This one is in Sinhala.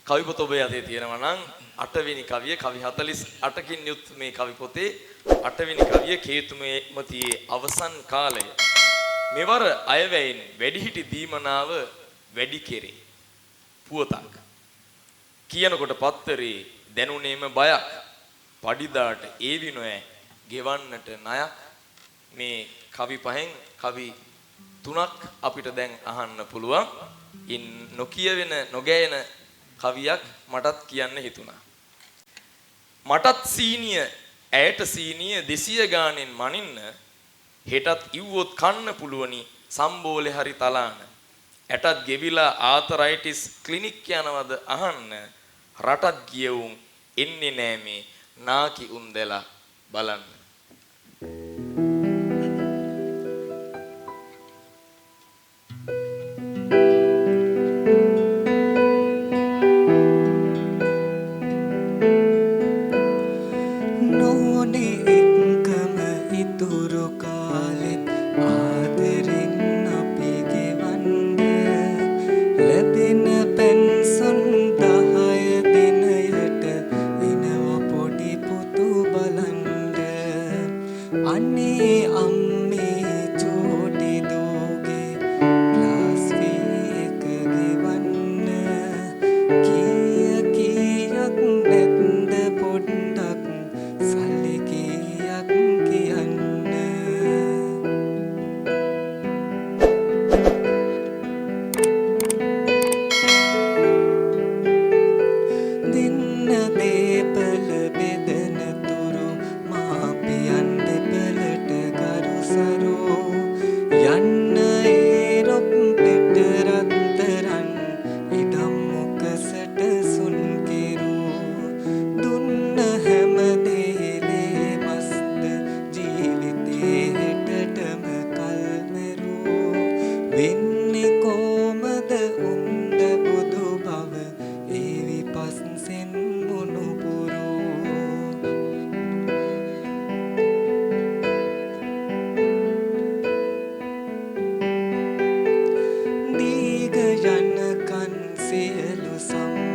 කවි පොත ඔබ යතේ තියෙනවා නම් 8 වෙනි කවිය කවි 48කින් යුත් මේ කවි පොතේ 8 වෙනි කවිය කේතුමතියේ අවසන් කාලය. මෙවර අයවැයෙන් වැඩිහිටි දීමනාව වැඩි කෙරේ. පුවතක්. කියනකොට පත්තරේ දැනුනේම බයක්. පඩිදාට ඒවි නොෑ ගෙවන්නට ණයක්. මේ කවි පහෙන් කවි 3ක් අපිට දැන් අහන්න පුළුවන්. ඉන් නොකියවෙන නොගෑයෙන කවියක් මටත් කියන්න හිතුණා. මටත් සීනිය ඇයට සීනිය 200 ගානෙන් මනින්න හෙටත් ඉව්වොත් කන්න පුළුවනි සම්බෝලේ හරි තලාන. ඇටත් ගෙවිලා ආතරයිටිස් ක්ලිනික් යනවද අහන්න. රටත් ගියවුන් එන්නේ නෑ මේ නාකි උන්දලා බලන්න. සියලු සම්